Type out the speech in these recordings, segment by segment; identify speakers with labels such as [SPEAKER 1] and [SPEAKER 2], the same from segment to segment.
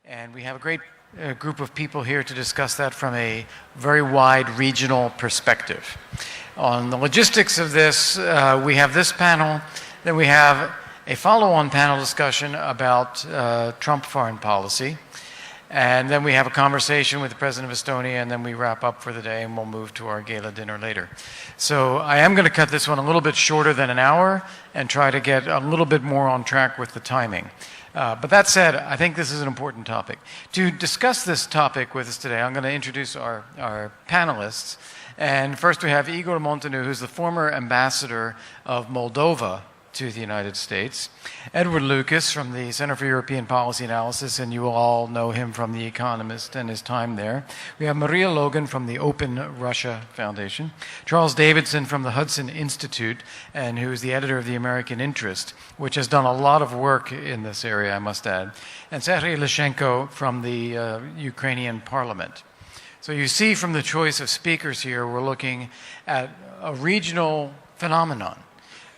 [SPEAKER 1] And we have a great group of people here to discuss that from a very wide regional perspective. On the logistics of this, we have this panel, then we have a follow-on panel discussion about Trump foreign policy, and then we have a conversation with the President of Estonia, and then we wrap up for the day, and we'll move to our gala dinner later. So I am going to cut this one a little bit shorter than an hour and try to get a little bit more on track with the timing. But that said, I think this is an important topic. To discuss this topic with us today, I'm going to introduce our panelists. And first we have Igor Montanu, who's the former ambassador of Moldova to the United States. Edward Lucas from the Center for European Policy Analysis, and you will all know him from The Economist and his time there. We have Maria Logan from the Open Russia Foundation. Charles Davidson from the Hudson Institute, and who is the editor of The American Interest, which has done a lot of work in this area, I must add. And Serhiy Lyshenko from the Ukrainian Parliament. So you see from the choice of speakers here, we're looking at a regional phenomenon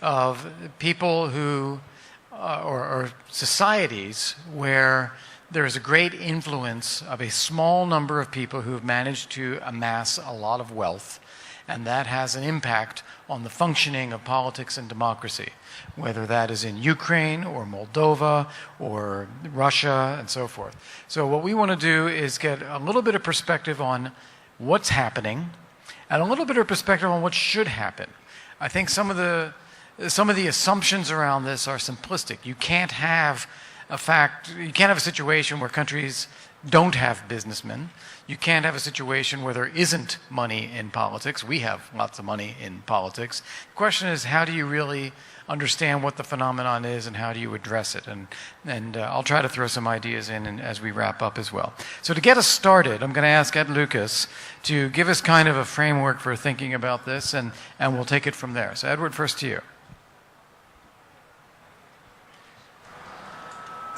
[SPEAKER 1] of people who, or societies where there is a great influence of a small number of people who have managed to amass a lot of wealth, and that has an impact on the functioning of politics and democracy, whether that is in Ukraine or Moldova or Russia and so forth. So what we want to do is get a little bit of perspective on what's happening and a little bit of perspective on what should happen. I think some of the assumptions around this are simplistic. You can't have a situation where countries don't have businessmen. You can't have a situation where there isn't money in politics. We have lots of money in politics. The question is, how do you really understand what the phenomenon is and how do you address it? And I'll try to throw some ideas in as we wrap up as well. So to get us started, I'm going to ask Ed Lucas to give us kind of a framework for thinking about this, and we'll take it from there. So Edward, first to you.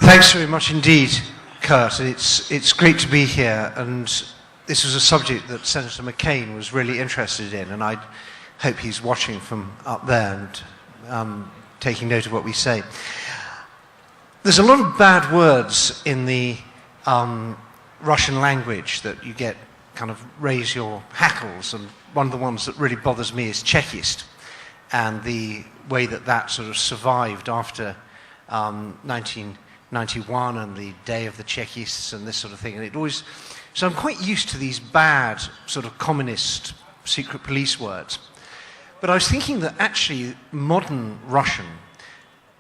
[SPEAKER 2] Thanks very much indeed, Kurt. It's great to be here, and this was a subject that Senator McCain was really interested in, and I hope he's watching from up there and taking note of what we say. There's a lot of bad words in the Russian language that you get kind of raise your hackles, and one of the ones that really bothers me is Chekist, and the way that sort of survived after 1991 and the day of the Chekists and this sort of thing. And so I'm quite used to these bad sort of communist secret police words. But I was thinking that actually modern Russian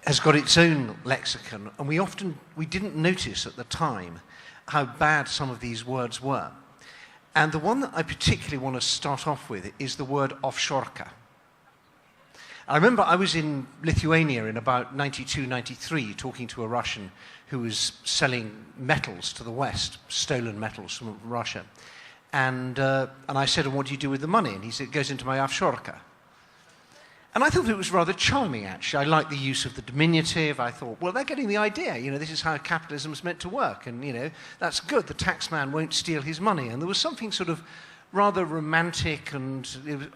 [SPEAKER 2] has got its own lexicon, and we didn't notice at the time how bad some of these words were. And the one that I particularly want to start off with is the word offshorka. I remember I was in Lithuania in about 92, 93, talking to a Russian who was selling metals to the West, stolen metals from Russia. And I said, what do you do with the money? And he said, it goes into my offshorka. And I thought it was rather charming, actually. I liked the use of the diminutive. I thought, well, they're getting the idea. This is how capitalism is meant to work. And, that's good. The taxman won't steal his money. And there was something sort of rather romantic and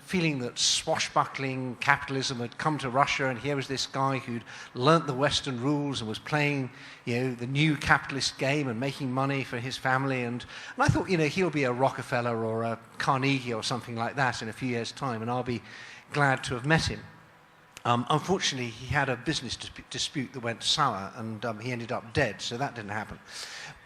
[SPEAKER 2] feeling that swashbuckling capitalism had come to Russia, and here was this guy who'd learnt the Western rules and was playing, the new capitalist game and making money for his family. And I thought, he'll be a Rockefeller or a Carnegie or something like that in a few years' time, and I'll be glad to have met him. Unfortunately, he had a business dispute that went sour, and he ended up dead, so that didn't happen.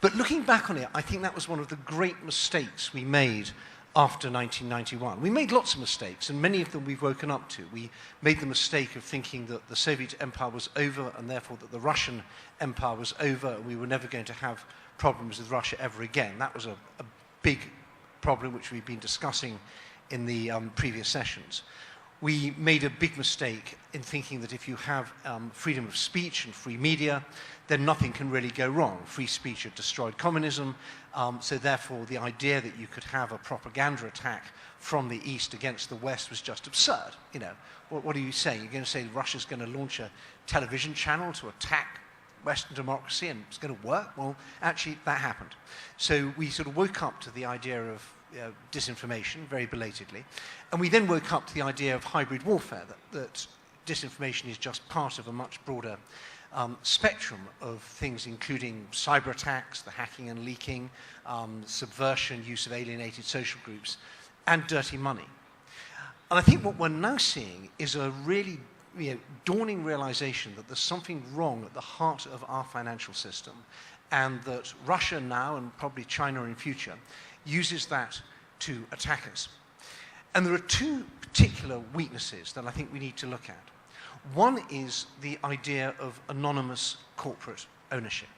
[SPEAKER 2] But looking back on it, I think that was one of the great mistakes we made after 1991. We made lots of mistakes, and many of them we've woken up to. We made the mistake of thinking that the Soviet Empire was over, and therefore that the Russian Empire was over, and we were never going to have problems with Russia ever again. That was a big problem which we've been discussing in the previous sessions. We made a big mistake in thinking that if you have freedom of speech and free media, then nothing can really go wrong. Free speech had destroyed communism, so therefore the idea that you could have a propaganda attack from the East against the West was just absurd. What are you saying? You're going to say Russia's going to launch a television channel to attack Western democracy and it's going to work? Well, actually, that happened. So we sort of woke up to the idea of disinformation very belatedly, and we then woke up to the idea of hybrid warfare, that disinformation is just part of a much broader spectrum of things, including cyber attacks, the hacking and leaking, subversion, use of alienated social groups, and dirty money. And I think what we're now seeing is a really dawning realization that there's something wrong at the heart of our financial system, and that Russia now, and probably China in future, uses that to attack us. And there are two particular weaknesses that I think we need to look at. One is the idea of anonymous corporate ownership.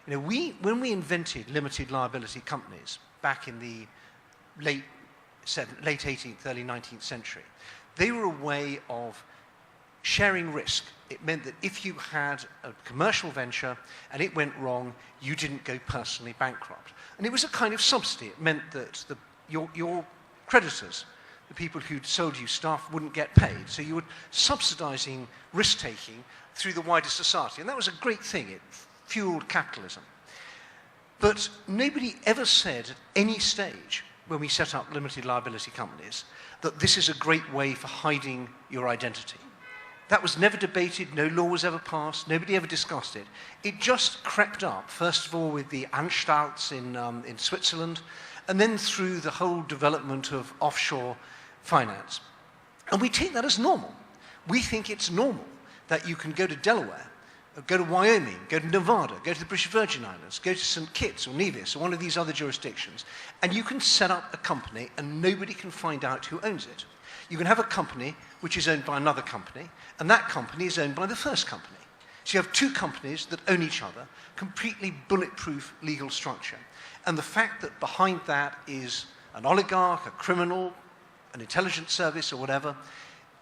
[SPEAKER 2] When we invented limited liability companies back in the late 18th, early 19th century, they were a way of sharing risk. It meant that if you had a commercial venture and it went wrong, you didn't go personally bankrupt. And it was a kind of subsidy. It meant that your creditors, the people who'd sold you stuff, wouldn't get paid. So you were subsidizing risk-taking through the wider society. And that was a great thing. It fueled capitalism. But nobody ever said at any stage when we set up limited liability companies that this is a great way for hiding your identity. That was never debated. No law was ever passed. Nobody ever discussed it. It just crept up, first of all with the Anstalts in Switzerland, and then through the whole development of offshore finance. And we take that as normal. We think it's normal that you can go to Delaware, go to Wyoming, go to Nevada, go to the British Virgin Islands, go to St. Kitts or Nevis or one of these other jurisdictions, and you can set up a company and nobody can find out who owns it. You can have a company which is owned by another company, and that company is owned by the first company. So you have two companies that own each other, completely bulletproof legal structure. And the fact that behind that is an oligarch, a criminal, an intelligence service or whatever,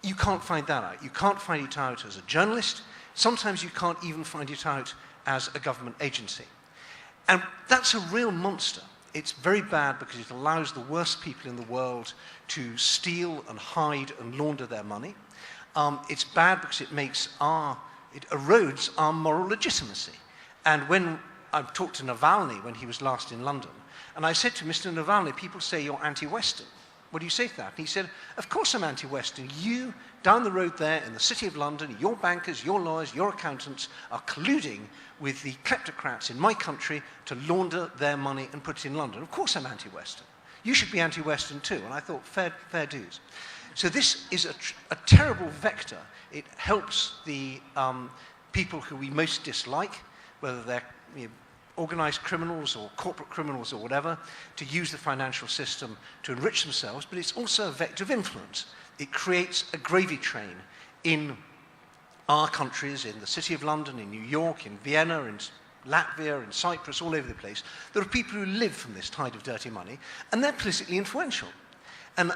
[SPEAKER 2] you can't find that out. You can't find it out as a journalist. Sometimes you can't even find it out as a government agency. And that's a real monster. It's very bad because it allows the worst people in the world to steal and hide and launder their money. It's bad because it erodes our moral legitimacy. And when I talked to Navalny when he was last in London, and I said to Mr. Navalny, people say you're anti-Western. What do you say to that? And he said, of course I'm anti-Western. You, down the road there in the City of London, your bankers, your lawyers, your accountants are colluding with the kleptocrats in my country to launder their money and put it in London. Of course I'm anti-Western. You should be anti-Western too. And I thought, fair dues. So this is a terrible vector. It helps the people who we most dislike, whether they're organized criminals or corporate criminals or whatever, to use the financial system to enrich themselves, but it's also a vector of influence. It creates a gravy train in our countries, in the City of London, in New York, in Vienna, in Latvia, in Cyprus, all over the place. There are people who live from this tide of dirty money, and they're politically influential. And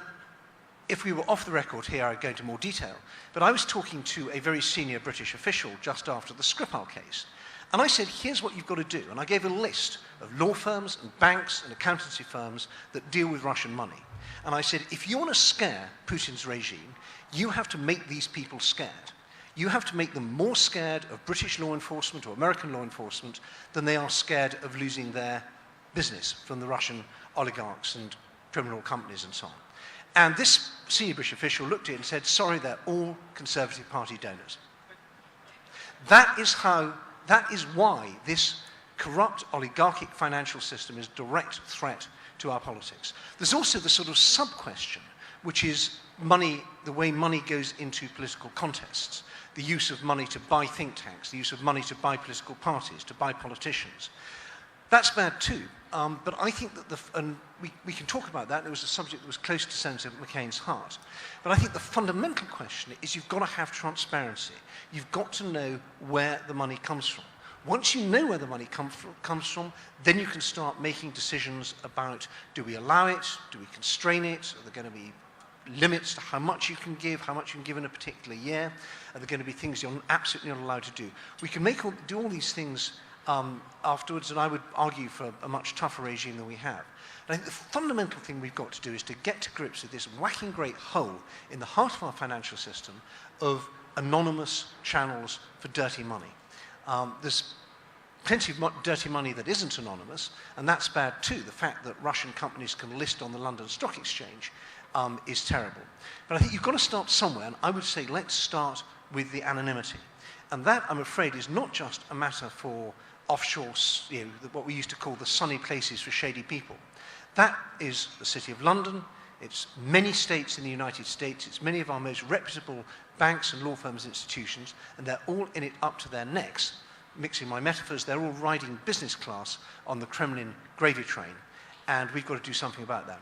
[SPEAKER 2] if we were off the record here, I'd go into more detail, but I was talking to a very senior British official just after the Skripal case. And I said, here's what you've got to do. And I gave a list of law firms and banks and accountancy firms that deal with Russian money. And I said, if you want to scare Putin's regime, you have to make these people scared. You have to make them more scared of British law enforcement or American law enforcement than they are scared of losing their business from the Russian oligarchs and criminal companies and so on. And this senior British official looked at it and said, sorry, they're all Conservative Party donors. That is why this corrupt oligarchic financial system is a direct threat to our politics. There's also the sort of sub-question, which is money, the way money goes into political contests, the use of money to buy think tanks, the use of money to buy political parties, to buy politicians. That's bad too, but I think that we can talk about that. It was a subject that was close to Senator McCain's heart. But I think the fundamental question is you've got to have transparency. You've got to know where the money comes from. Once you know where the money comes from, then you can start making decisions about, do we allow it, do we constrain it, are there going to be limits to how much you can give, how much you can give in a particular year, are there going to be things you're absolutely not allowed to do. We can do all these things afterwards, and I would argue for a much tougher regime than we have. And I think the fundamental thing we've got to do is to get to grips with this whacking great hole in the heart of our financial system of anonymous channels for dirty money. There's plenty of dirty money that isn't anonymous, and that's bad too. The fact that Russian companies can list on the London Stock Exchange is terrible. But I think you've got to start somewhere, and I would say let's start with the anonymity. And that, I'm afraid, is not just a matter for offshore, what we used to call the sunny places for shady people. That is the City of London, it's many states in the United States, it's many of our most reputable banks and law firms and institutions, and they're all in it up to their necks. Mixing my metaphors, they're all riding business class on the Kremlin gravy train, and we've got to do something about that.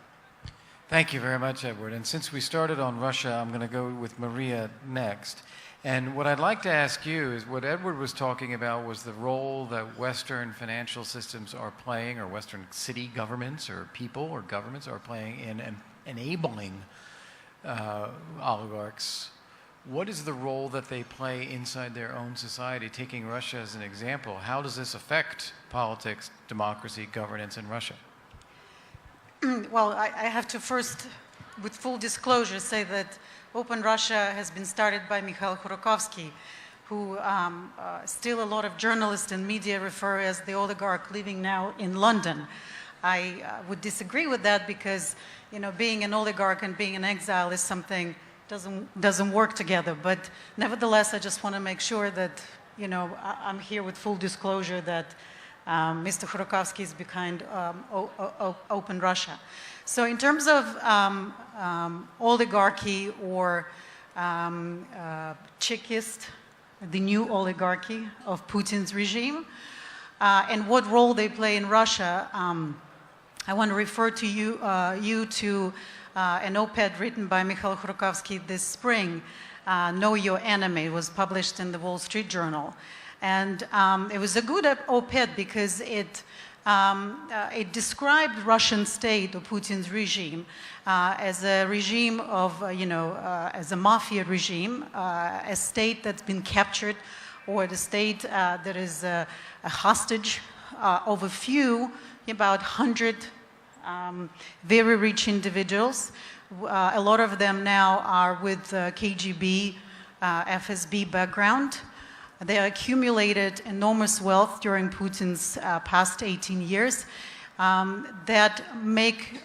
[SPEAKER 1] Thank you very much, Edward. And since we started on Russia, I'm going to go with Maria next. And what I'd like to ask you is what Edward was talking about was the role that Western financial systems are playing, or Western city governments or people or governments are playing in enabling oligarchs. What is the role that they play inside their own society? Taking Russia as an example, how does this affect politics, democracy, governance in Russia?
[SPEAKER 3] Well, I have to first, with full disclosure, say that Open Russia has been started by Mikhail Khodorkovsky, who still a lot of journalists and media refer as the oligarch living now in London. I would disagree with that because, you know, being an oligarch and being an exile is something doesn't work together. But nevertheless, I just want to make sure that, you know, I'm here with full disclosure that Mr. Khodorkovsky is behind Open Russia. So in terms of oligarchy or Chekist, the new oligarchy of Putin's regime, and what role they play in Russia, I want to refer to you to an op-ed written by Mikhail Khodorkovsky this spring, Know Your Enemy. It was published in the Wall Street Journal. And it was a good op-ed because it described Russian state or Putin's regime as a regime of, as a mafia regime, a state that's been captured, or the state that is a hostage of a few, about 100 very rich individuals. A lot of them now are with KGB, FSB background. They accumulated enormous wealth during Putin's past 18 years that make,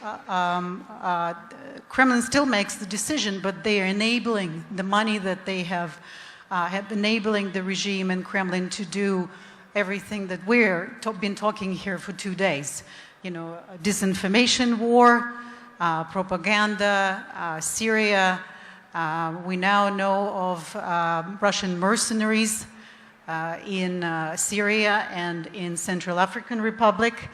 [SPEAKER 3] Kremlin still makes the decision, but they are enabling the money that they have enabling the regime in Kremlin to do everything that we're been talking here for 2 days. You know, disinformation war, propaganda, Syria. We now know of Russian mercenaries in Syria and in Central African Republic.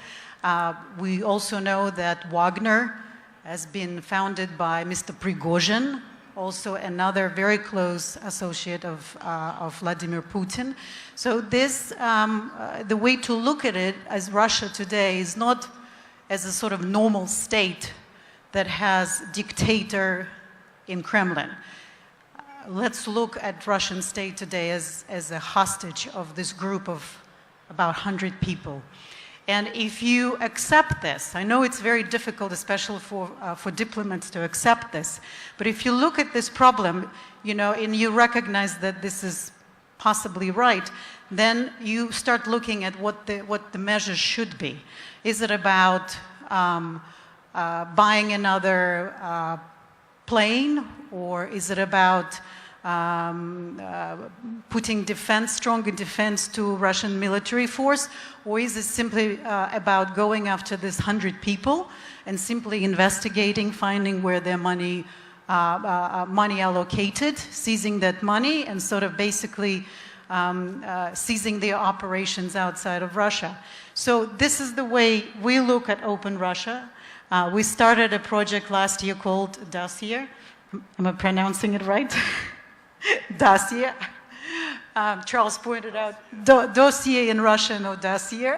[SPEAKER 3] We also know that Wagner has been founded by Mr. Prigozhin, also another very close associate of Vladimir Putin. So this, the way to look at it as Russia today is not as a sort of normal state that has dictator in Kremlin. Let's look at Russian state today as a hostage of this group of about 100 people. And if you accept this, I know it's very difficult, especially for diplomats to accept this, but if you look at this problem, you know, and you recognize that this is possibly right, then you start looking at what the measures should be. Is it about buying another plane, or is it about putting stronger defense to Russian military force, or is it simply about going after this 100 people and simply investigating, finding where their money allocated, seizing that money, and sort of basically seizing their operations outside of Russia? So this is the way we look at Open Russia. We started a project last year called Dossier. Am I pronouncing it right? Dossier. Charles pointed out dossier in Russian, or dossier.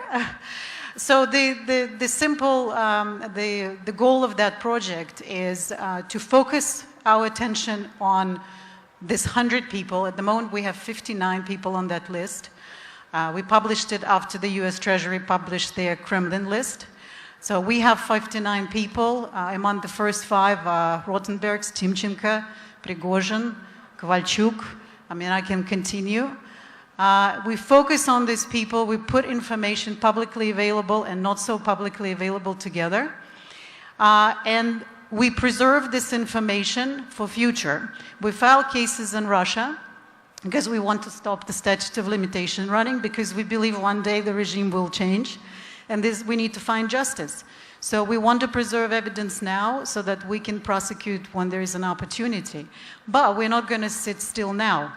[SPEAKER 3] So the simple, the goal of that project is to focus our attention on this 100 people. At the moment, we have 59 people on that list. We published it after the US Treasury published their Kremlin list. So we have 59 people. Among the first 5 are Rotenbergs, Timchenko, Prigozhin, Kovalchuk. I mean, I can continue. We focus on these people. We put information publicly available and not so publicly available together. And we preserve this information for future. We file cases in Russia because we want to stop the statute of limitation running, because we believe one day the regime will change, and we need to find justice. So we want to preserve evidence now so that we can prosecute when there is an opportunity. But we're not going to sit still now.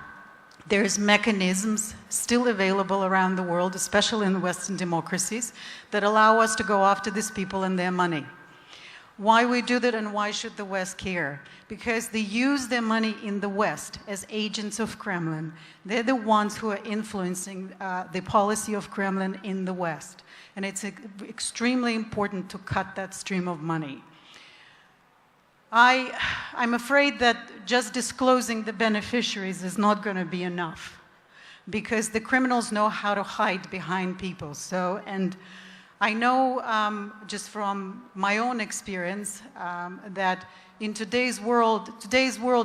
[SPEAKER 3] There's mechanisms still available around the world, especially in Western democracies, that allow us to go after these people and their money. Why we do that and why should the West care? Because they use their money in the West as agents of Kremlin. They're the ones who are influencing the policy of Kremlin in the West. And it's extremely important to cut that stream of money. I'm afraid that just disclosing the beneficiaries is not going to be enough, because the criminals know how to hide behind people. And I know just from my own experience that in today's world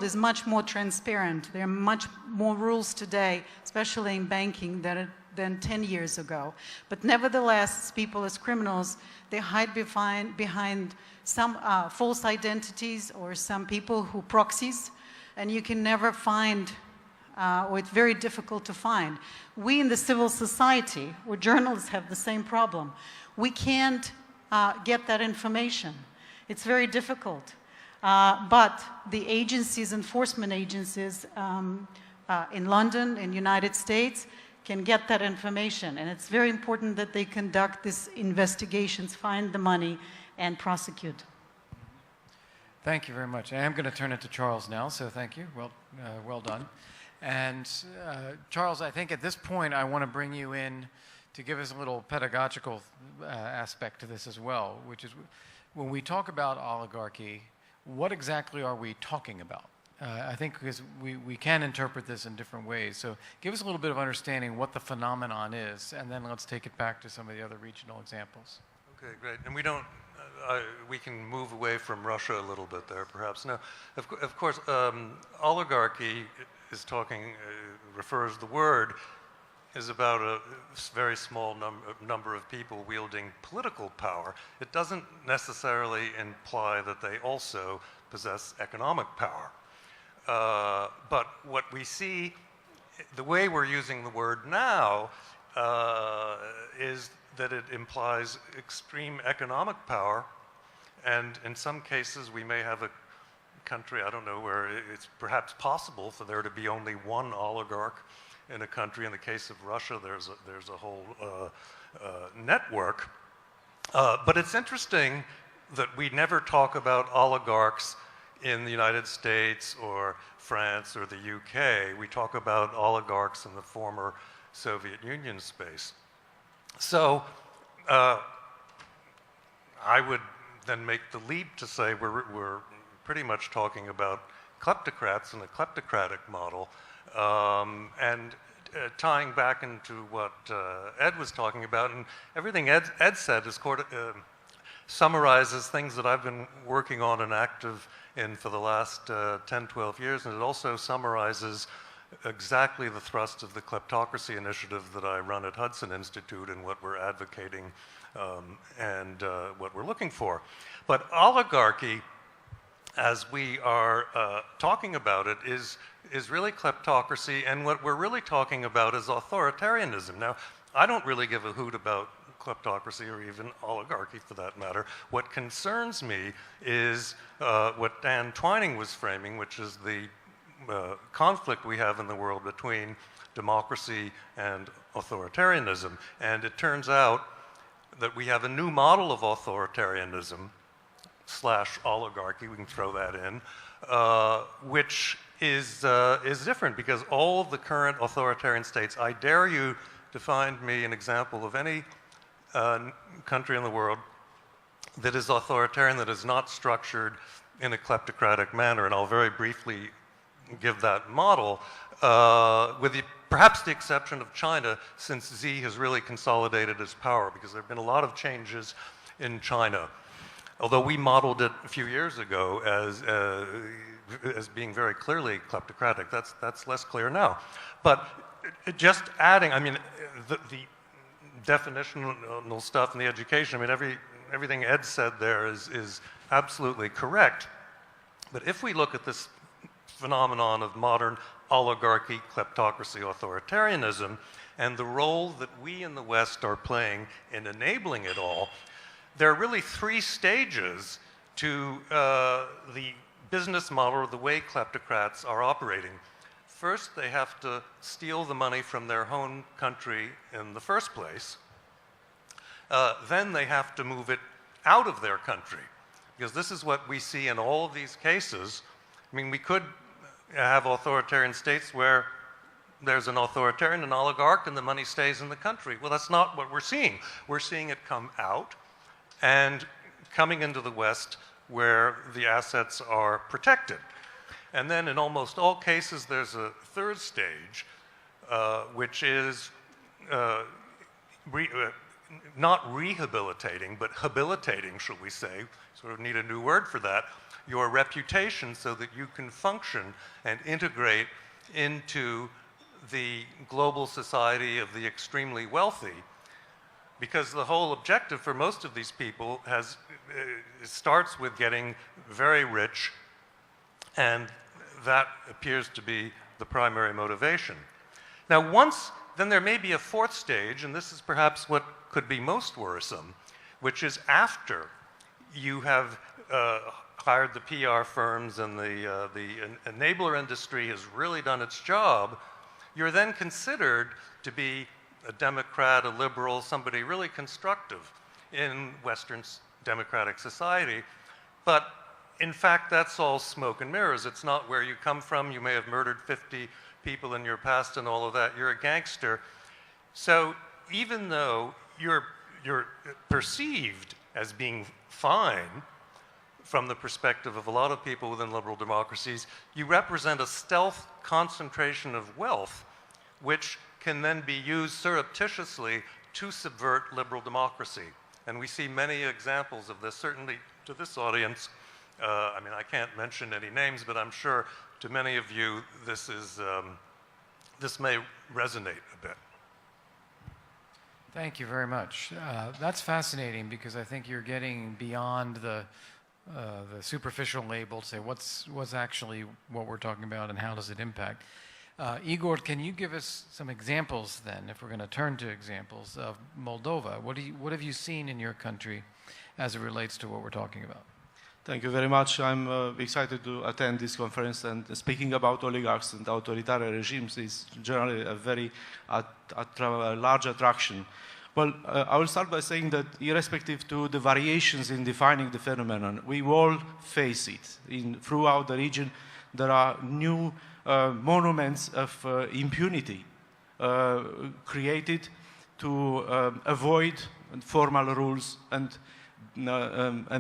[SPEAKER 3] is much more transparent. There are much more rules today, especially in banking, than 10 years ago. But nevertheless, people as criminals, they hide behind some false identities or some people who proxies, and you can never find, or it's very difficult to find. We in the civil society, or journalists, have the same problem. We can't get that information. It's very difficult. But the agencies, enforcement agencies in London, in the United States, can get that information. And it's very important that they conduct these investigations, find the money, and prosecute.
[SPEAKER 1] Thank you very much. I am going to turn it to Charles now, so thank you. Well done. And Charles, I think at this point I want to bring you in to give us a little pedagogical aspect to this as well, which is when we talk about oligarchy, what exactly are we talking about? I think because we can interpret this in different ways. So give us a little bit of understanding what the phenomenon is, and then let's take it back to some of the other regional examples.
[SPEAKER 4] Okay, great. And we can move away from Russia a little bit there, perhaps. Now, of course, oligarchy is refers, the word is about a very small number of people wielding political power. It doesn't necessarily imply that they also possess economic power. But what we see, the way we're using the word now, is that it implies extreme economic power, and in some cases we may have a country, I don't know, where it's perhaps possible for there to be only one oligarch in a country. In the case of Russia, there's a whole network. But it's interesting that we never talk about oligarchs in the United States or France or the UK. We talk about oligarchs in the former Soviet Union space. So I would then make the leap to say we're pretty much talking about kleptocrats in a kleptocratic model, and tying back into what Ed was talking about, and everything Ed said is summarizes things that I've been working on and active in for the last 10, 12 years, and it also summarizes exactly the thrust of the kleptocracy initiative that I run at Hudson Institute and what we're advocating and what we're looking for. But oligarchy, as we are talking about it, is really kleptocracy, and what we're really talking about is authoritarianism. Now, I don't really give a hoot about kleptocracy or even oligarchy for that matter. What concerns me is what Dan Twining was framing, which is the conflict we have in the world between democracy and authoritarianism. And it turns out that we have a new model of authoritarianism / oligarchy, we can throw that in, which is different, because all of the current authoritarian states, I dare you to find me an example of any country in the world that is authoritarian, that is not structured in a kleptocratic manner. And I'll very briefly give that model, with perhaps the exception of China, since Xi has really consolidated his power, because there have been a lot of changes in China. Although we modeled it a few years ago as being very clearly kleptocratic, that's less clear now. But just adding, I mean, the definitional stuff and the education, I mean, everything Ed said there is absolutely correct. But if we look at this phenomenon of modern oligarchy, kleptocracy, authoritarianism, and the role that we in the West are playing in enabling it all. There are really three stages to the business model or the way kleptocrats are operating. First, they have to steal the money from their home country in the first place. Then they have to move it out of their country, because this is what we see in all of these cases. I mean, we could have authoritarian states where there's an authoritarian, an oligarch, and the money stays in the country. Well, that's not what we're seeing. We're seeing it come out and coming into the West where the assets are protected. And then in almost all cases, there's a third stage, which is not rehabilitating, but habilitating, shall we say, sort of need a new word for that, your reputation so that you can function and integrate into the global society of the extremely wealthy. Because the whole objective for most of these people starts with getting very rich, and that appears to be the primary motivation. Now, then there may be a fourth stage, and this is perhaps what could be most worrisome, which is after you have hired the PR firms and the enabler industry has really done its job, you're then considered to be a Democrat, a liberal, somebody really constructive in Western democratic society. But in fact, that's all smoke and mirrors. It's not where you come from. You may have murdered 50 people in your past and all of that. You're a gangster. So even though you're perceived as being fine from the perspective of a lot of people within liberal democracies, you represent a stealth concentration of wealth, which can then be used surreptitiously to subvert liberal democracy. And we see many examples of this, certainly to this audience. I mean, I can't mention any names, but I'm sure to many of you this may resonate a bit.
[SPEAKER 1] Thank you very much. That's fascinating, because I think you're getting beyond the superficial label to say what's actually what we're talking about and how does it impact. Igor, can you give us some examples then, if we're going to turn to examples of Moldova? What have you seen in your country as it relates to what we're talking about?
[SPEAKER 5] Thank you very much. I'm excited to attend this conference, and speaking about oligarchs and authoritarian regimes is generally a very large attraction. Well, I will start by saying that irrespective to the variations in defining the phenomenon, we all face it. Throughout the region, there are new monuments of impunity created to avoid formal rules and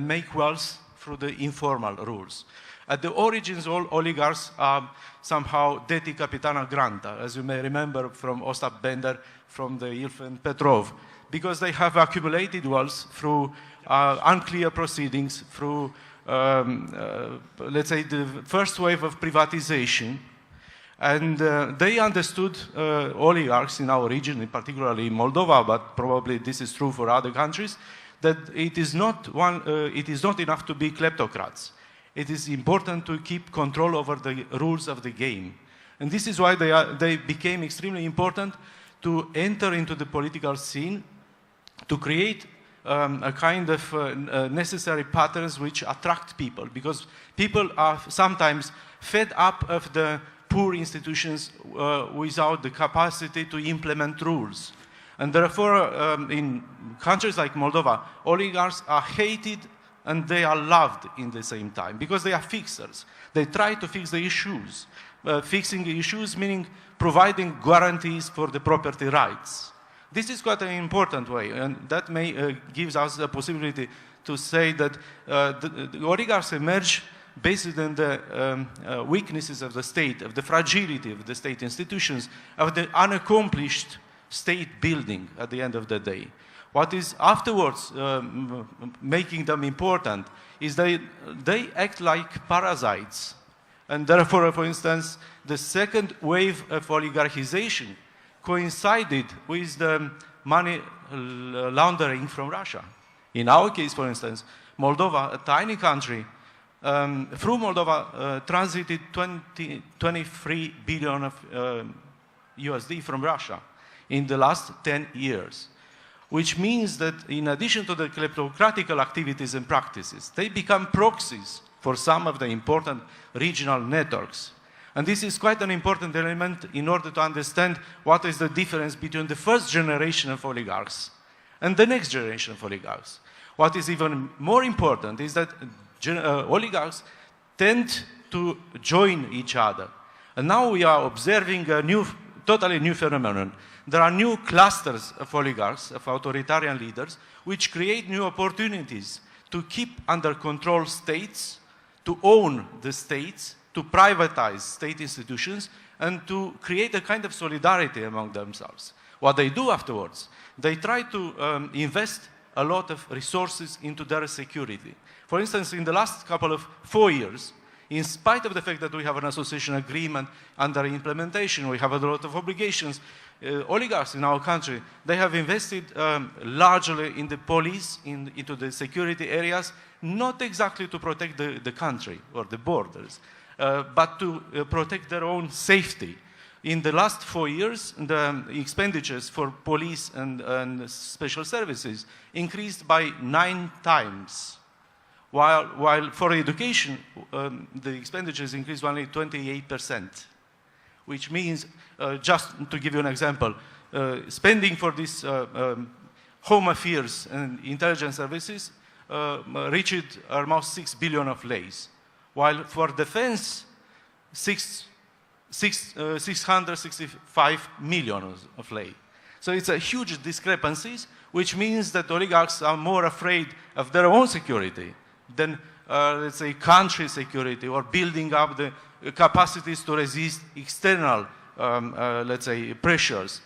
[SPEAKER 5] make wealth through the informal rules. At the origins, all oligarchs are somehow deti capitana granta, as you may remember from Ostap Bender, from the Ilfen Petrov, because they have accumulated wealth through unclear proceedings, through, let's say, the first wave of privatization. And they understood, oligarchs in our region, particularly in Moldova, but probably this is true for other countries, that it is not enough to be kleptocrats. It is important to keep control over the rules of the game. And this is why they became extremely important to enter into the political scene, to create a kind of necessary patterns which attract people, because people are sometimes fed up of the poor institutions without the capacity to implement rules. And therefore, in countries like Moldova, oligarchs are hated and they are loved in the same time, because they are fixers. They try to fix the issues. Fixing the issues meaning providing guarantees for the property rights. This is quite an important way, and that gives us the possibility to say that the oligarchs emerge based on the weaknesses of the state, of the fragility of the state institutions, of the unaccomplished state building at the end of the day. What is afterwards making them important is they act like parasites. And therefore, for instance, the second wave of oligarchization coincided with the money laundering from Russia. In our case, for instance, Moldova, a tiny country, through Moldova transited 23 billion of USD from Russia in the last 10 years, which means that in addition to the kleptocratical activities and practices, they become proxies for some of the important regional networks. And this is quite an important element in order to understand what is the difference between the first generation of oligarchs and the next generation of oligarchs. What is even more important is that oligarchs tend to join each other. And now we are observing a totally new phenomenon. There are new clusters of oligarchs, of authoritarian leaders, which create new opportunities to keep under control states, to own the states, to privatize state institutions, and to create a kind of solidarity among themselves. What they do afterwards, they try to invest a lot of resources into their security. For instance, in the last couple of 4 years, in spite of the fact that we have an association agreement under implementation, we have a lot of obligations, oligarchs in our country, they have invested largely in the police, into the security areas, not exactly to protect the country or the borders, but to protect their own safety. In the last 4 years, the expenditures for police and special services increased by 9 times, while for education, the expenditures increased only 28%, which means, just to give you an example, spending for this home affairs and intelligence services reached almost 6 billion of leis, while for defense, 665 million of lei. So it's a huge discrepancies, which means that oligarchs are more afraid of their own security than, let's say, country security or building up the capacities to resist external, let's say, pressures.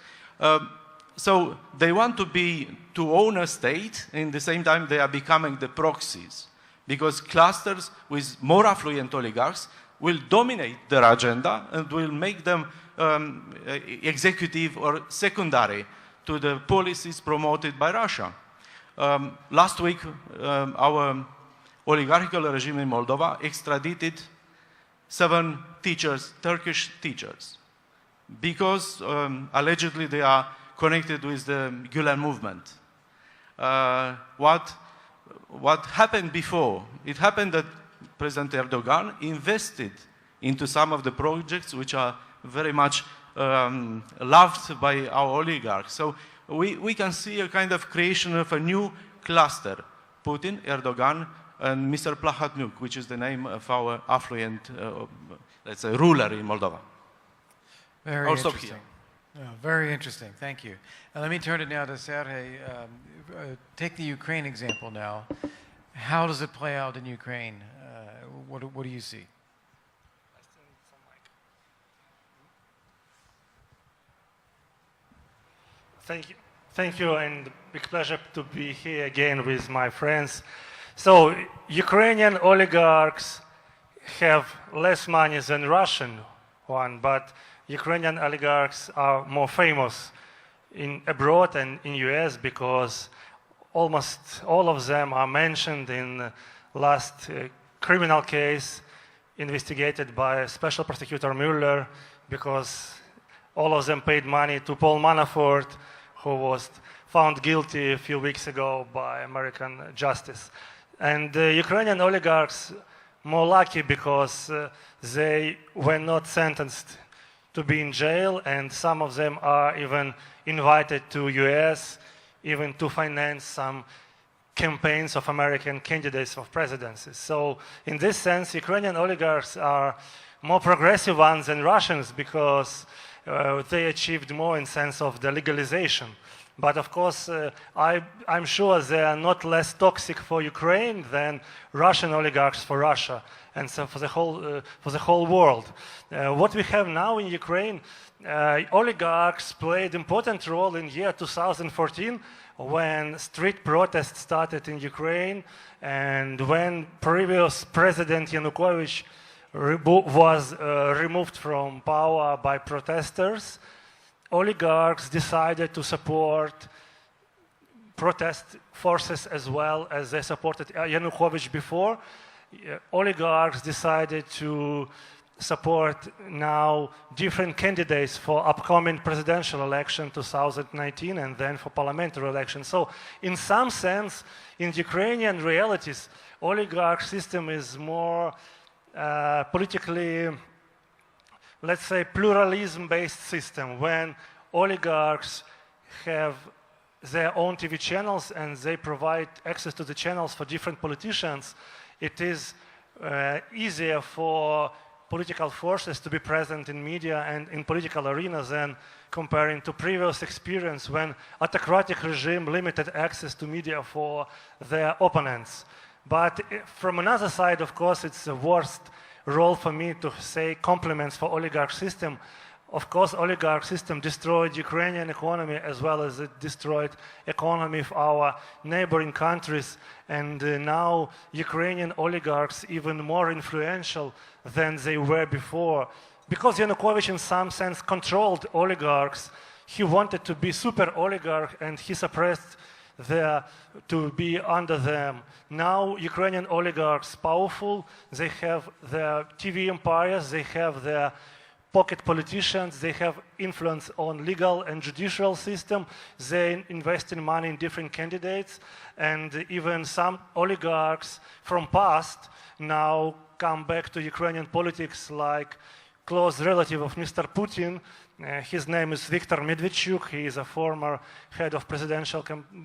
[SPEAKER 5] So they want to own a state, and at the same time they are becoming the proxies, because clusters with more affluent oligarchs will dominate their agenda and will make them executive or secondary to the policies promoted by Russia. Last week, our oligarchical regime in Moldova extradited 7 teachers, Turkish teachers, because allegedly they are connected with the Gulen movement. What happened before? It happened that President Erdogan invested into some of the projects which are very much loved by our oligarchs. So we can see a kind of creation of a new cluster, Putin, Erdogan, and Mr. Plahatniuk, which is the name of our affluent, let's say, ruler in Moldova.
[SPEAKER 1] Very interesting. Very interesting. Thank you. And let me turn it now to Sergei. Take the Ukraine example now. How does it play out in Ukraine? What do you see?
[SPEAKER 6] Thank you, and big pleasure to be here again with my friends. So, Ukrainian oligarchs have less money than Russian one, but Ukrainian oligarchs are more famous abroad and in US because almost all of them are mentioned in last criminal case investigated by Special Prosecutor Mueller, because all of them paid money to Paul Manafort, who was found guilty a few weeks ago by American justice. And the Ukrainian oligarchs more lucky because they were not sentenced to be in jail, and some of them are even invited to US, even to finance some campaigns of American candidates of presidency. So in this sense, Ukrainian oligarchs are more progressive ones than Russians because they achieved more in sense of the legalization. But of course, I'm sure they are not less toxic for Ukraine than Russian oligarchs for Russia, and so for the whole world. What we have now in Ukraine, oligarchs played an important role in year 2014 when street protests started in Ukraine, and when previous President Yanukovych was removed from power by protesters. Oligarchs decided to support protest forces as well as they supported Yanukovych before, oligarchs decided to support now different candidates for upcoming presidential election 2019 and then for parliamentary election. So in some sense, in Ukrainian realities, oligarch system is more politically, let's say, pluralism-based system, when oligarchs have their own TV channels and they provide access to the channels for different politicians. It is easier for political forces to be present in media and in political arenas than comparing to previous experience when autocratic regime limited access to media for their opponents. But from another side, of course, it's the worst role for me to say compliments for oligarch system. Of course, oligarch system destroyed Ukrainian economy as well as it destroyed economy of our neighboring countries. And now Ukrainian oligarchs even more influential than they were before. Because Yanukovych in some sense controlled oligarchs, he wanted to be super oligarch and he suppressed to be under them. Now Ukrainian oligarchs powerful, they have their TV empires, they have their pocket politicians, they have influence on legal and judicial system, they invest in money in different candidates, and even some oligarchs from past now come back to Ukrainian politics, like close relative of Mr. Putin. His name is Viktor Medvedchuk. He is a former head of presidential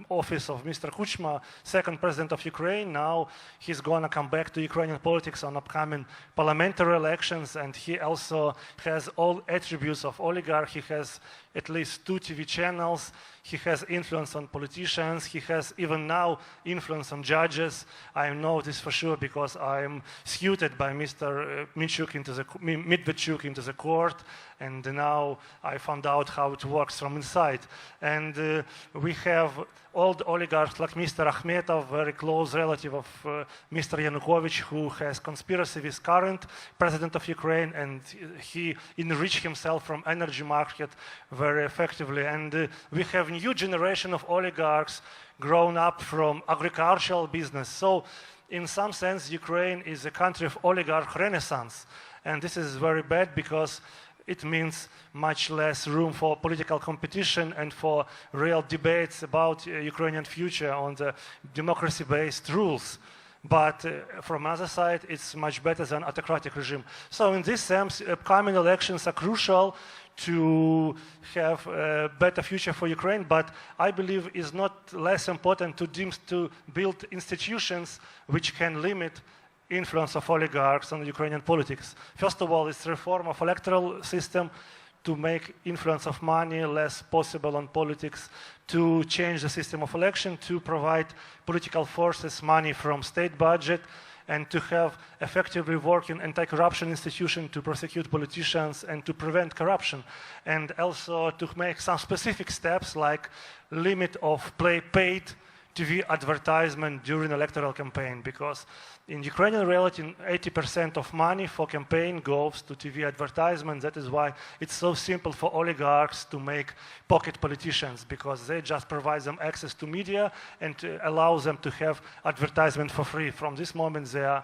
[SPEAKER 6] office of Mr. Kuchma, second president of Ukraine. Now he's going to come back to Ukrainian politics on upcoming parliamentary elections, and he also has all attributes of oligarch. He has at least 2 TV channels. He has influence on politicians. He has even now influence on judges. I know this for sure because I am suited by Mr. Medvedchuk into the court, and now I found out how it works from inside. And we have old oligarchs like Mr. Akhmetov, very close relative of Mr. Yanukovych, who has conspiracy with current president of Ukraine, and he enriched himself from energy market very effectively. And we have new generation of oligarchs grown up from agricultural business. So in some sense, Ukraine is a country of oligarch renaissance. And this is very bad because it means much less room for political competition and for real debates about Ukrainian future on the democracy-based rules. But from other side, it's much better than autocratic regime. So in this sense, upcoming elections are crucial to have a better future for Ukraine, but I believe it's not less important to build institutions which can limit influence of oligarchs on Ukrainian politics. First of all, it's reform of electoral system to make influence of money less possible on politics, to change the system of election, to provide political forces money from state budget, and to have effectively working anti-corruption institution to prosecute politicians and to prevent corruption. And also to make some specific steps like limit of paid TV advertisement during electoral campaign, because in Ukrainian reality, 80% of money for campaign goes to TV advertisement. That is why it's so simple for oligarchs to make pocket politicians, because they just provide them access to media and allows them to have advertisement for free. From this moment, they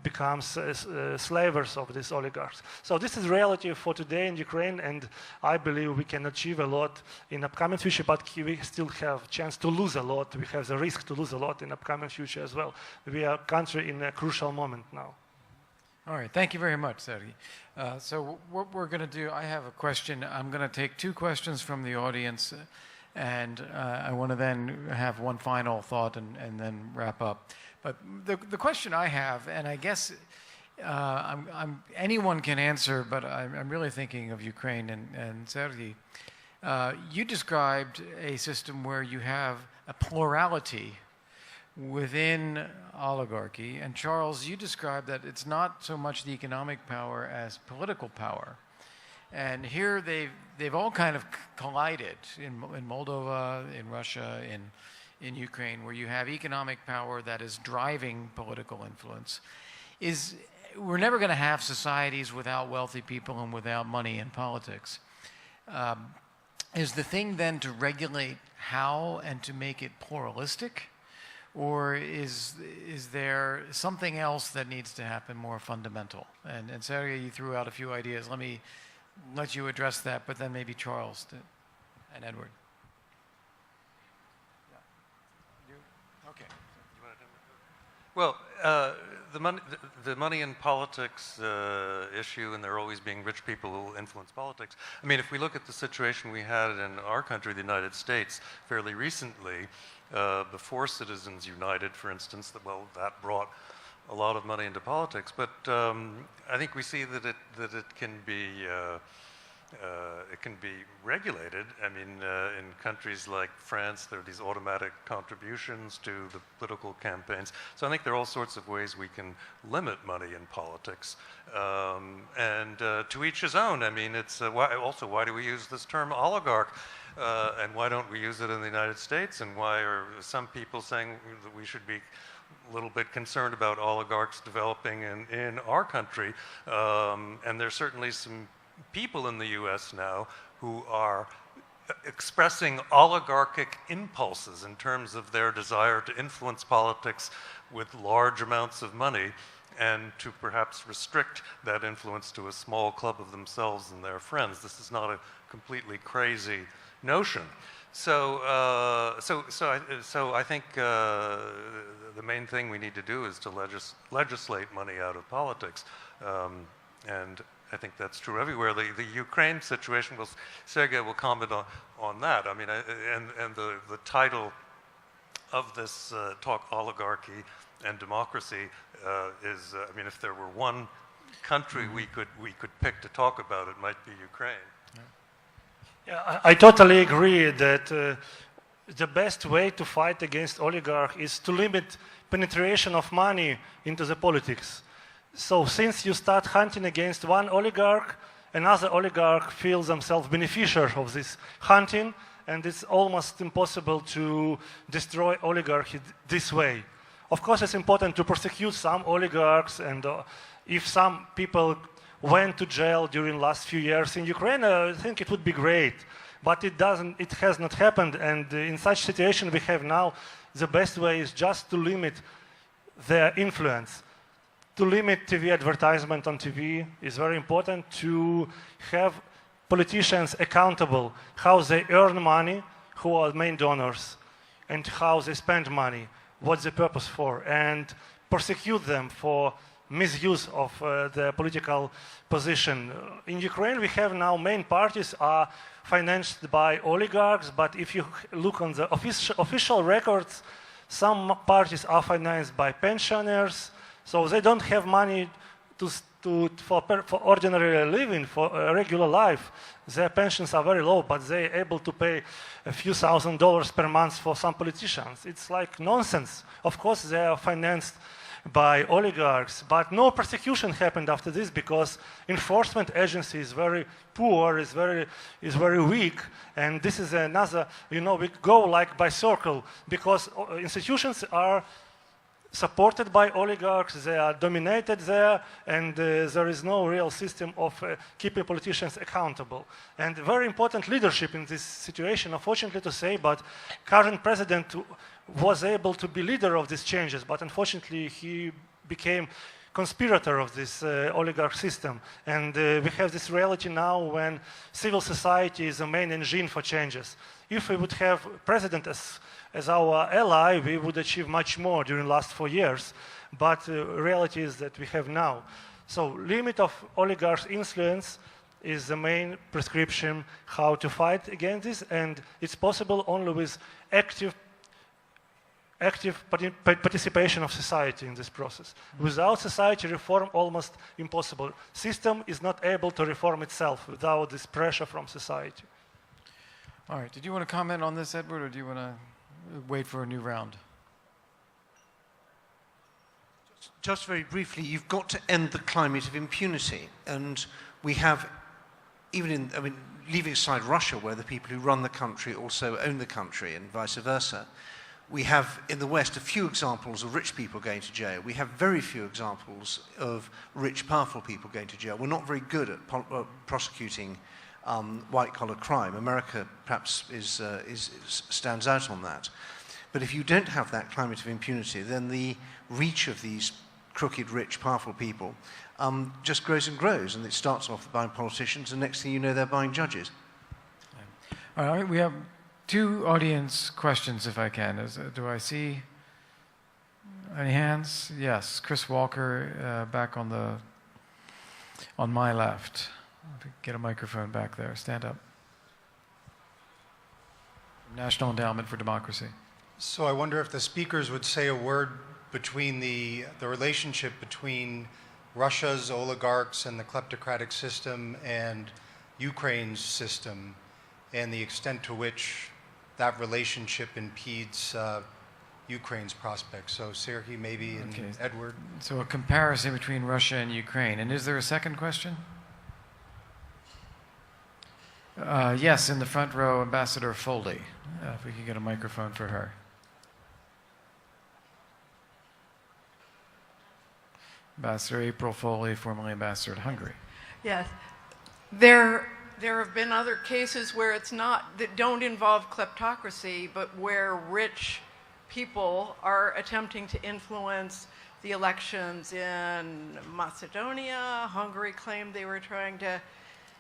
[SPEAKER 6] become slavers of these oligarchs. So this is reality for today in Ukraine, and I believe we can achieve a lot in upcoming future, but we still have chance to lose a lot. We have the risk to lose a lot in upcoming future as well. We are a country in a crucial moment now.
[SPEAKER 1] All right, thank you very much, Sergey. So what we're going to do, I have a question. I'm going to take 2 questions from the audience, and I want to then have one final thought and then wrap up. But the question I have, and I guess anyone can answer, but I'm really thinking of Ukraine and Sergey. You described a system where you have a plurality within oligarchy, and Charles, you described that it's not so much the economic power as political power. And here they've all kind of collided in Moldova, in Russia, in Ukraine, where you have economic power that is driving political influence. We're never going to have societies without wealthy people and without money in politics. Is the thing then to regulate how and to make it pluralistic? or is there something else that needs to happen more fundamental? And Sergey, you threw out a few ideas. Let me let you address that, but then maybe Charles and Edward. Okay.
[SPEAKER 4] Well, the money in politics issue, and there always being rich people who influence politics. I mean, if we look at the situation we had in our country, the United States, fairly recently, before Citizens United, for instance, that brought a lot of money into politics. But I think we see that it can be regulated. I mean, in countries like France, there are these automatic contributions to the political campaigns. So I think there are all sorts of ways we can limit money in politics. And to each his own. I mean, it's why do we use this term oligarch? And why don't we use it in the United States? And why are some people saying that we should be a little bit concerned about oligarchs developing in our country? And there's certainly some people in the US now who are expressing oligarchic impulses in terms of their desire to influence politics with large amounts of money and to perhaps restrict that influence to a small club of themselves and their friends. This is not a completely crazy notion. So I think the main thing we need to do is to legislate money out of politics. And I think that's true everywhere. The Ukraine situation, Sergey will comment on that. I mean, and the title of this talk, Oligarchy and Democracy, is, I mean, if there were one country we could pick to talk about, it might be Ukraine.
[SPEAKER 6] Yeah, I totally agree that the best way to fight against oligarch is to limit penetration of money into the politics. So since you start hunting against one oligarch, another oligarch feels themselves beneficiaries of this hunting, and it's almost impossible to destroy oligarchy this way. Of course, it's important to prosecute some oligarchs, and if some people went to jail during last few years in Ukraine, I think it would be great. But it has not happened, and in such situation we have now, the best way is just to limit their influence. To limit TV advertisement on TV is very important. To have politicians accountable how they earn money, who are main donors, and how they spend money, what's the purpose for, and prosecute them for misuse of their political position. In Ukraine, we have now main parties are financed by oligarchs, but if you look on the official records, some parties are financed by pensioners. So they don't have money for ordinary living, for a regular life. Their pensions are very low, but they're able to pay a few $1,000s per month for some politicians. It's like nonsense. Of course, they are financed by oligarchs, but no prosecution happened after this because enforcement agency is very poor, is very weak, and this is another, we go like by circle because institutions are supported by oligarchs, they are dominated there, and there is no real system of keeping politicians accountable. And very important leadership in this situation, unfortunately to say, but current president was able to be leader of these changes, but unfortunately he became conspirator of this oligarch system. And we have this reality now when civil society is the main engine for changes. If we would have president as our ally, we would achieve much more during the last 4 years. But reality is that we have now. So limit of oligarchs' influence is the main prescription how to fight against this, and it's possible only with active participation of society in this process. Without society, reform almost impossible. System is not able to reform itself without this pressure from society.
[SPEAKER 1] All right, did you want to comment on this, Edward, or do you want to wait for a new round?
[SPEAKER 2] Just very briefly, you've got to end the climate of impunity. And we have, leaving aside Russia, where the people who run the country also own the country, and vice versa, we have in the West a few examples of rich people going to jail. We have very few examples of rich, powerful people going to jail. We're not very good at prosecuting white-collar crime. America perhaps stands out on that. But if you don't have that climate of impunity, then the reach of these crooked, rich, powerful people just grows and grows, and it starts off buying politicians, and next thing you know, they're buying judges.
[SPEAKER 1] All right, we have 2 audience questions, if I can. Do I see any hands? Yes, Chris Walker, back on my left. If we get a microphone back there, stand up. National Endowment for Democracy.
[SPEAKER 7] So I wonder if the speakers would say a word between the relationship between Russia's oligarchs and the kleptocratic system and Ukraine's system, and the extent to which that relationship impedes Ukraine's prospects. So Sergei, maybe, and
[SPEAKER 1] Okay.
[SPEAKER 7] Edward.
[SPEAKER 1] So a comparison between Russia and Ukraine. And is there a second question? Yes, in the front row, Ambassador Foley. If we could get a microphone for her. Ambassador April Foley, formerly ambassador to Hungary.
[SPEAKER 8] Yes. There have been other cases where it's not, that don't involve kleptocracy, but where rich people are attempting to influence the elections in Macedonia. Hungary claimed they were trying to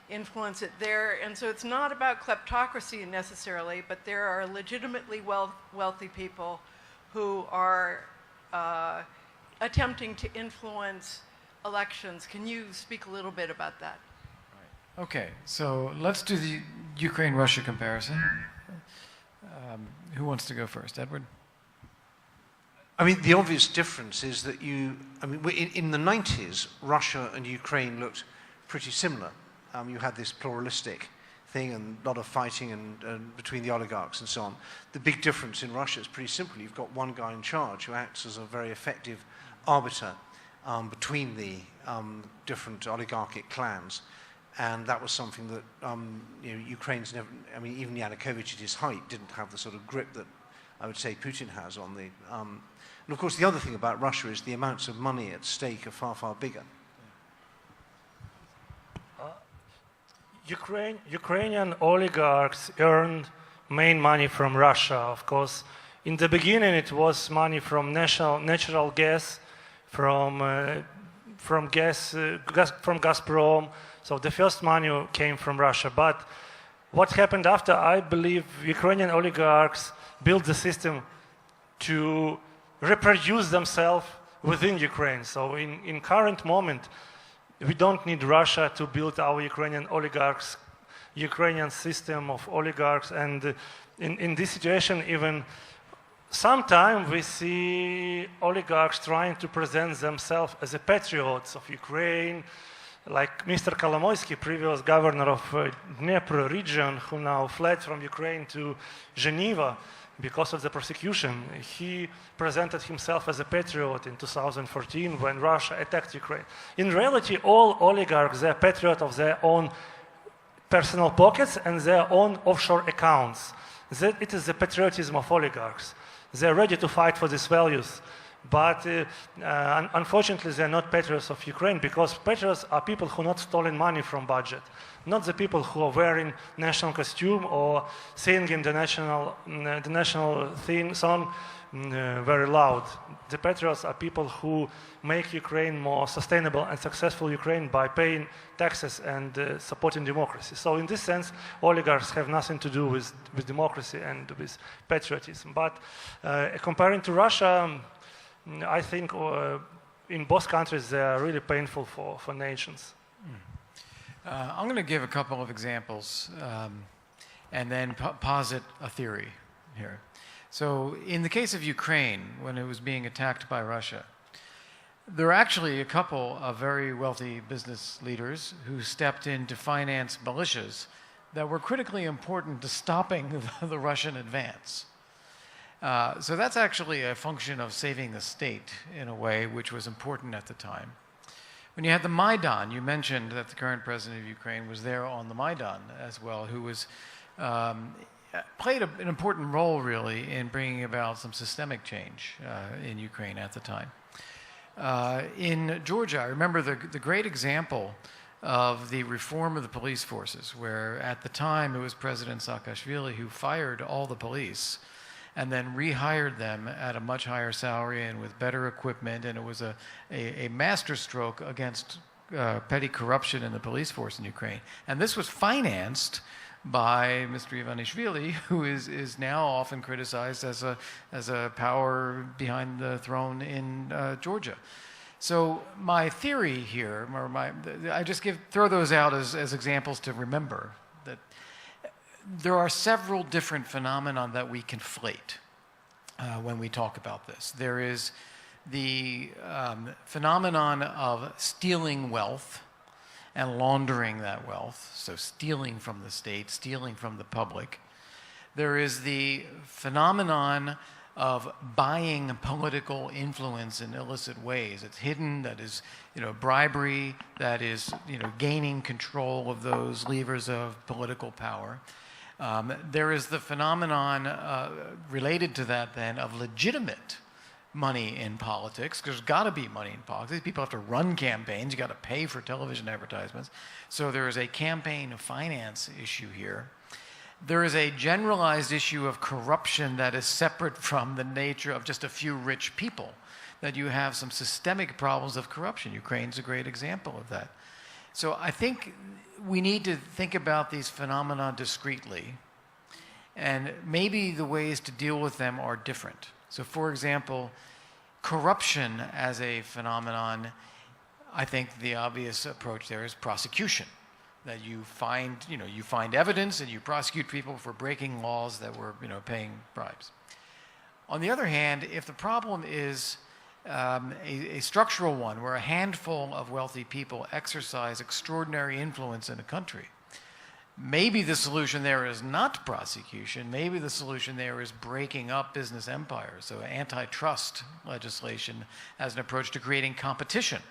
[SPEAKER 8] influence it there. And so it's not about kleptocracy necessarily, but there are legitimately wealthy people who are attempting to influence elections. Can you speak a little bit about that?
[SPEAKER 1] Okay, so let's do the Ukraine-Russia comparison. Who wants to go first? Edward?
[SPEAKER 2] I mean, the obvious difference is that in the 90s, Russia and Ukraine looked pretty similar. You had this pluralistic thing and a lot of fighting and between the oligarchs and so on. The big difference in Russia is pretty simple. You've got one guy in charge who acts as a very effective arbiter between the different oligarchic clans. And that was something that Ukraine's never, I mean, even Yanukovych at his height didn't have the sort of grip that I would say Putin has on the... and of course, the other thing about Russia is the amounts of money at stake are far, far bigger.
[SPEAKER 6] Ukrainian oligarchs earned main money from Russia, of course. In the beginning, it was money from natural gas, from Gazprom. So the first money came from Russia. But what happened after, I believe Ukrainian oligarchs built the system to reproduce themselves within Ukraine. So in current moment, we don't need Russia to build our Ukrainian system of oligarchs. And in this situation, even sometimes we see oligarchs trying to present themselves as the patriots of Ukraine, like Mr. Kolomoisky, previous governor of Dnipro region, who now fled from Ukraine to Geneva because of the persecution. He presented himself as a patriot in 2014 when Russia attacked Ukraine. In reality, all oligarchs, they are patriots of their own personal pockets and their own offshore accounts. It is the patriotism of oligarchs. They're ready to fight for these values. But unfortunately, they're not patriots of Ukraine, because patriots are people who not stolen money from budget, not the people who are wearing national costume or singing the national theme song very loud. The patriots are people who make Ukraine more sustainable and successful Ukraine by paying taxes and supporting democracy. So in this sense, oligarchs have nothing to do with democracy and with patriotism. But comparing to Russia, I think in both countries they are really painful for nations.
[SPEAKER 1] I'm going to give a couple of examples and then posit a theory here. So in the case of Ukraine, when it was being attacked by Russia, there were actually a couple of very wealthy business leaders who stepped in to finance militias that were critically important to stopping the Russian advance. So that's actually a function of saving the state in a way which was important at the time. When you had the Maidan, you mentioned that the current president of Ukraine was there on the Maidan as well, who was played an important role really in bringing about some systemic change in Ukraine at the time. In Georgia, I remember the great example of the reform of the police forces, where at the time it was President Saakashvili who fired all the police and then rehired them at a much higher salary and with better equipment, and it was a masterstroke against petty corruption in the police force in Ukraine. And this was financed by Mr. Ivanishvili, who is now often criticized as a power behind the throne in Georgia. So my theory here, or I just throw those out as examples to remember that there are several different phenomena that we conflate when we talk about this. There is the phenomenon of stealing wealth and laundering that wealth, so stealing from the state, stealing from the public. There is the phenomenon of buying political influence in illicit ways. It's hidden, that is, bribery, that is, gaining control of those levers of political power. There is the phenomenon related to that then of legitimate money in politics, because there's got to be money in politics. People have to run campaigns. You got to pay for television advertisements. So there is a campaign finance issue here. There is a generalized issue of corruption that is separate from the nature of just a few rich people, that you have some systemic problems of corruption. Ukraine's a great example of that. So I think we need to think about these phenomena discretely, and maybe the ways to deal with them are different. So for example, corruption as a phenomenon, I think the obvious approach there is prosecution. That you find evidence and you prosecute people for breaking laws that were, paying bribes. On the other hand, if the problem is a structural one where a handful of wealthy people exercise extraordinary influence in a country, maybe the solution there is not prosecution. Maybe the solution there is breaking up business empires. So antitrust legislation as an approach to creating competition.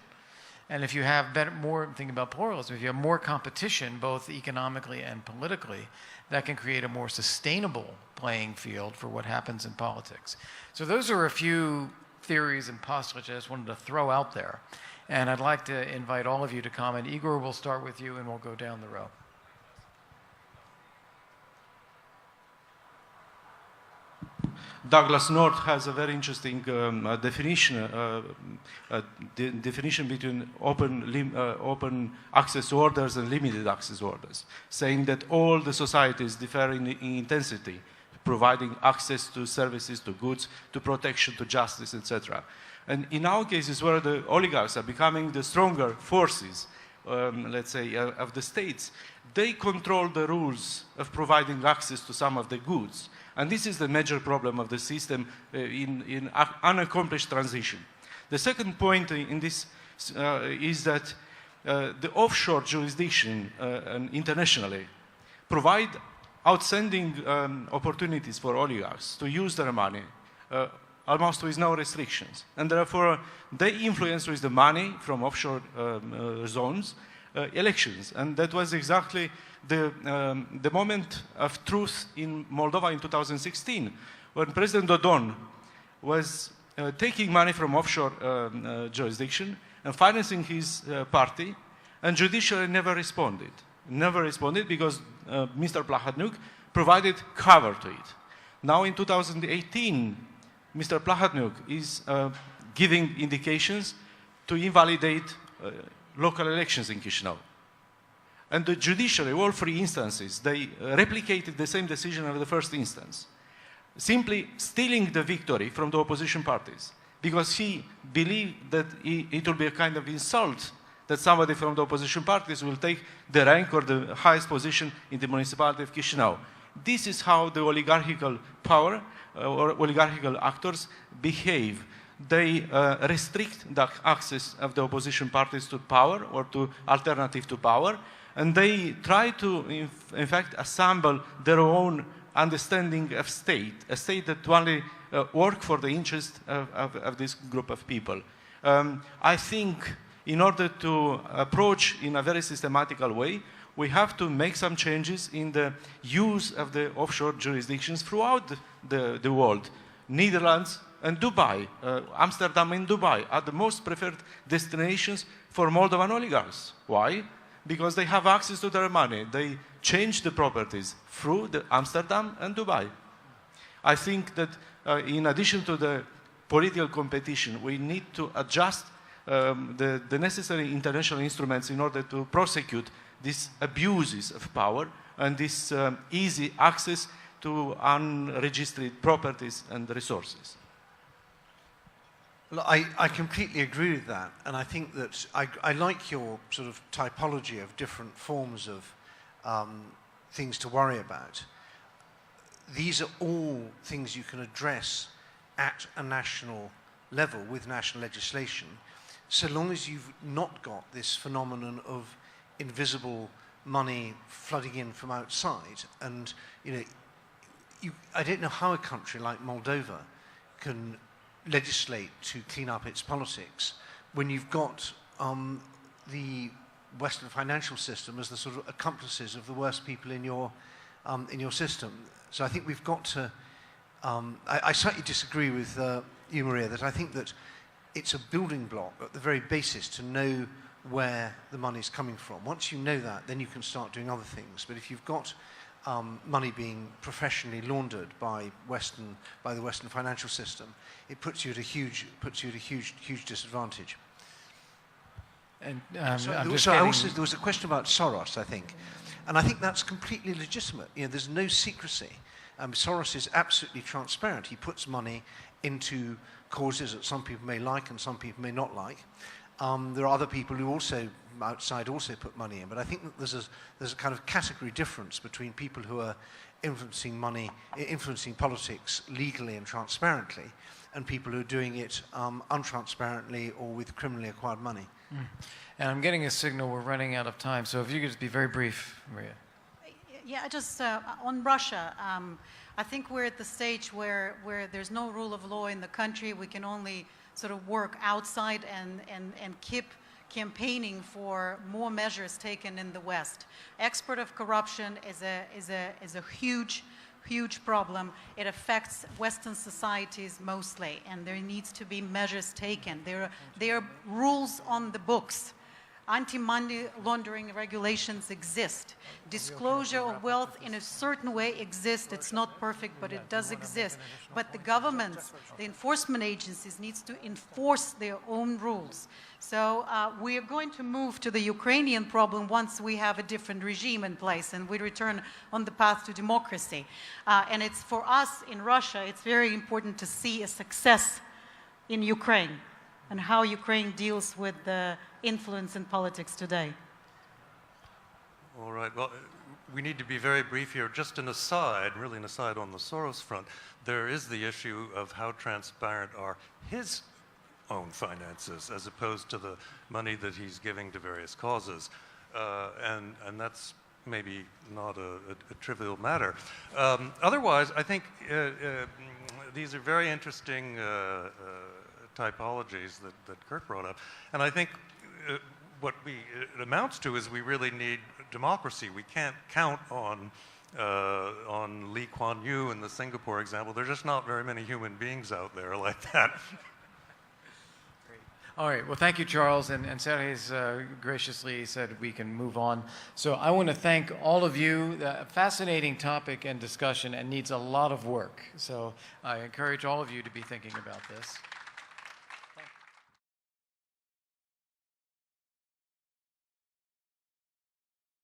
[SPEAKER 1] And if you have thinking about pluralism, if you have more competition, both economically and politically, that can create a more sustainable playing field for what happens in politics. So those are a few theories and postulates I just wanted to throw out there. And I'd like to invite all of you to comment. Igor, we'll start with you and we'll go down the row.
[SPEAKER 5] Douglas North has a very interesting definition between open access orders and limited access orders, saying that all the societies differ in intensity, providing access to services, to goods, to protection, to justice, etc. And in our cases, where the oligarchs are becoming the stronger forces, let's say, of the states, they control the rules of providing access to some of the goods. And this is the major problem of the system in unaccomplished transition. The second point in this is that the offshore jurisdiction internationally provide outstanding opportunities for oligarchs to use their money almost with no restrictions. And therefore, they influence with the money from offshore zones elections. And that was exactly the moment of truth in Moldova in 2016, when President Dodon was taking money from offshore jurisdiction and financing his party, and judiciary never responded. Never responded because Mr. Plahotniuc provided cover to it. Now in 2018, Mr. Plahotniuc is giving indications to invalidate local elections in Chisinau. And the judiciary, all three instances, they replicated the same decision of the first instance, simply stealing the victory from the opposition parties, because he believed that it will be a kind of insult that somebody from the opposition parties will take the rank or the highest position in the municipality of Chisinau. This is how the oligarchical power or oligarchical actors behave. They restrict the access of the opposition parties to power or to alternative to power, and they try to, in fact, assemble their own understanding of state, a state that only works for the interest of this group of people. I think in order to approach in a very systematical way, we have to make some changes in the use of the offshore jurisdictions throughout the world. Netherlands and Dubai, Amsterdam and Dubai are the most preferred destinations for Moldovan oligarchs. Why? Because they have access to their money. They change the properties through the Amsterdam and Dubai. I think that in addition to the political competition, we need to adjust the necessary international instruments in order to prosecute these abuses of power and this easy access to unregistered properties and resources.
[SPEAKER 2] Well, I completely agree with that, and I think that I like your sort of typology of different forms of things to worry about. These are all things you can address at a national level with national legislation, so long as you've not got this phenomenon of invisible money flooding in from outside. And I don't know how a country like Moldova can legislate to clean up its politics when you've got the Western financial system as the sort of accomplices of the worst people in your system. So I think we've got to. I slightly disagree with you, Maria, that I think that it's a building block at the very basis to know where the money's coming from. Once you know that, then you can start doing other things. But if you've got money being professionally laundered by the Western financial system, it puts you at a huge disadvantage.
[SPEAKER 1] And
[SPEAKER 2] there was a question about Soros, I think, and I think that's completely legitimate. There's no secrecy. Soros is absolutely transparent. He puts money into causes that some people may like and some people may not like. There are other people who also put money in, but I think that there's a kind of category difference between people who are influencing politics legally and transparently, and people who are doing it untransparently or with criminally acquired money.
[SPEAKER 1] And I'm getting a signal we're running out of time, so if you could just be very brief, Maria.
[SPEAKER 3] Yeah, just on Russia, I think we're at the stage where there's no rule of law in the country. We can only sort of work outside and keep campaigning for more measures taken in the West. Export of corruption is a huge problem. It affects Western societies mostly, and there needs to be measures taken. There are rules on the books. Anti-money laundering regulations exist. Disclosure of wealth in a certain way exists. It's not perfect, but it does exist. But the governments, the enforcement agencies, needs to enforce their own rules. So we are going to move to the Ukrainian problem once we have a different regime in place and we return on the path to democracy. And it's for us in Russia, it's very important to see a success in Ukraine and how Ukraine deals with the influence in politics today.
[SPEAKER 4] All right. Well, we need to be very brief here. Just an aside, really an aside on the Soros front, there is the issue of how transparent are his own finances as opposed to the money that he's giving to various causes. And that's maybe not a trivial matter. Otherwise, I think these are very interesting typologies that Kurt brought up. And I think what it amounts to is we really need democracy. We can't count on Lee Kuan Yew in the Singapore example. There's just not very many human beings out there like that.
[SPEAKER 1] Great. All right. Well, thank you, Charles. And Sergei's graciously said we can move on. So I want to thank all of you. A fascinating topic and discussion and needs a lot of work. So I encourage all of you to be thinking about this.